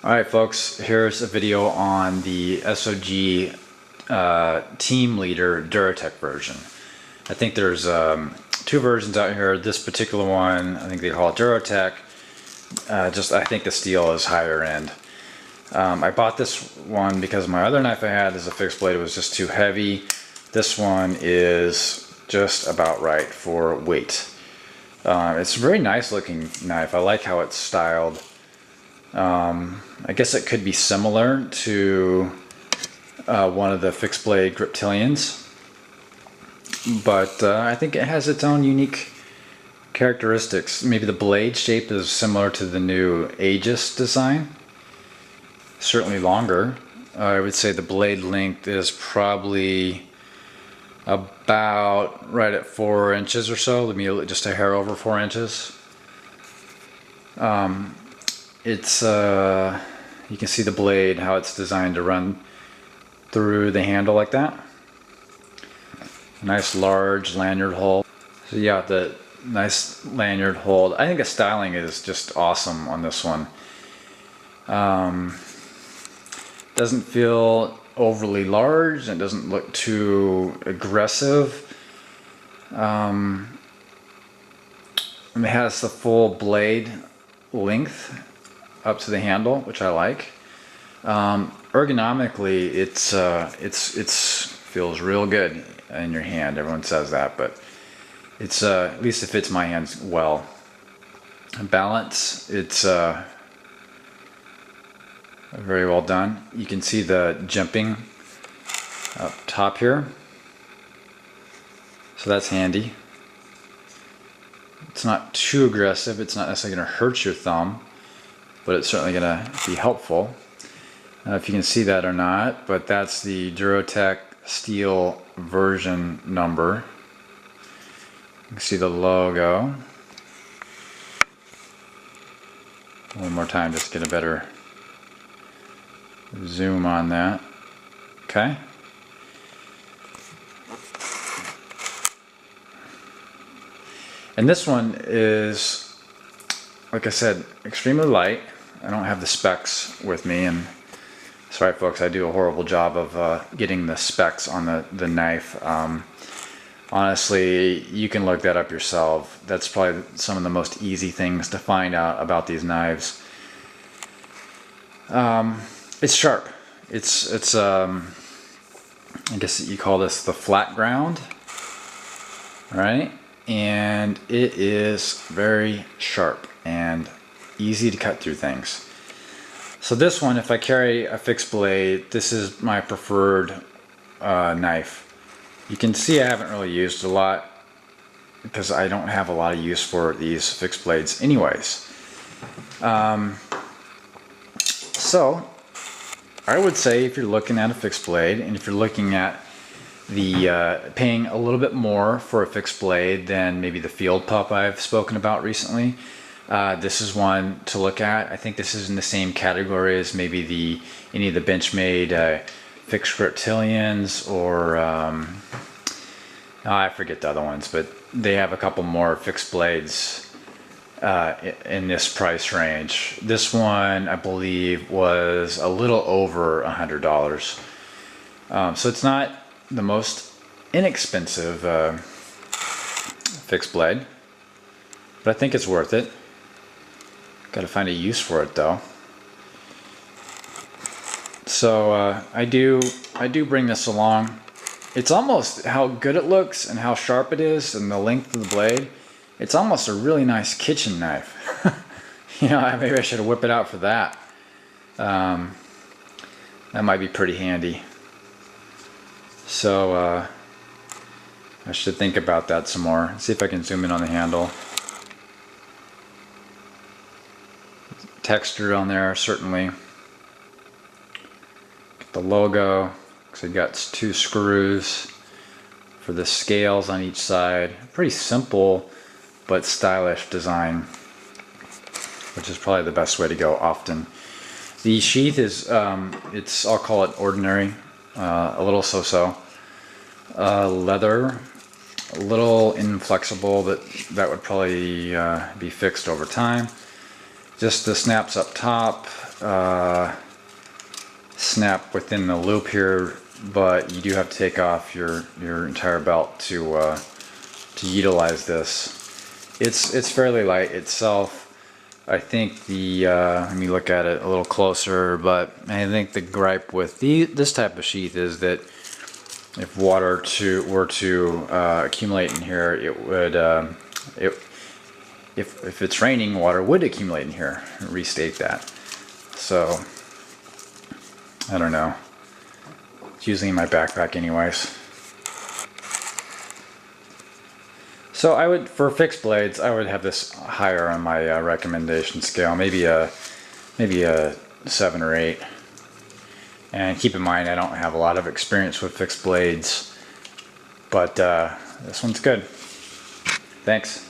Alright folks, here's a video on the SOG Team Leader Duratech version. I think there's two versions out here. This particular one, I think they call it Duratech. I think the steel is higher end. I bought this one because my other knife I had as a fixed blade was just too heavy. This one is just about right for weight. It's a very nice looking knife. I like how it's styled. I guess it could be similar to one of the fixed blade Griptilians, but I think it has its own unique characteristics. Maybe the blade shape is similar to the new Aegis design, certainly longer. I would say the blade length is probably about right at 4 inches or so, maybe just a hair over 4 inches. It's you can see the blade, how it's designed to run through the handle like that. Nice large lanyard hole. So yeah, the nice lanyard hold. I think the styling is just awesome on this one. Doesn't feel overly large and doesn't look too aggressive. It has the full blade length up to the handle, which I like. Ergonomically, it's feels real good in your hand. Everyone says that, but it's at least it fits my hands well. Balance, it's very well done. You can see the jimping up top here, so that's handy. It's not too aggressive. It's not necessarily going to hurt your thumb, but it's certainly going to be helpful. I don't know if you can see that or not, but that's the Duratech steel version number. You can see the logo. One more time just to get a better zoom on that. Okay. And this one is, like I said, extremely light. I don't have the specs with me, and sorry folks, I do a horrible job of getting the specs on the knife. Honestly, you can look that up yourself. That's probably some of the most easy things to find out about these knives. It's sharp. It's I guess you call this the flat ground, right? And it is very sharp and easy to cut through things. So this one, if I carry a fixed blade, this is my preferred knife. You can see I haven't really used a lot because I don't have a lot of use for these fixed blades anyways. So I would say if you're looking at a fixed blade, and if you're looking at the paying a little bit more for a fixed blade than maybe the Field Pup I've spoken about recently, this is one to look at. I think this is in the same category as maybe any of the Benchmade fixed Griptilians, or I forget the other ones, but they have a couple more fixed blades in this price range. This one I believe was a little over $100. So it's not the most inexpensive fixed blade, but I think it's worth it. Got to find a use for it though. So I do bring this along. It's almost how good it looks and how sharp it is and the length of the blade. It's almost a really nice kitchen knife. You know, maybe I should whip it out for that. That might be pretty handy. So I should think about that some more. See if I can zoom in on the handle. Texture on there, certainly. Get the logo. So you got 2 screws for the scales on each side. Pretty simple but stylish design, which is probably the best way to go often. The sheath is, I'll call it ordinary, a little so-so. Leather, a little inflexible, that would probably be fixed over time. Just the snaps up top, snap within the loop here, but you do have to take off your entire belt to utilize this. It's fairly light itself. I think let me look at it a little closer, but I think the gripe with this type of sheath is that if water were to accumulate in here, it would, if it's raining, water would accumulate in here. Restate that. So, I don't know. It's usually in my backpack anyways. So I would, for fixed blades, I would have this higher on my recommendation scale, maybe a 7 or 8. And keep in mind, I don't have a lot of experience with fixed blades, but this one's good. Thanks.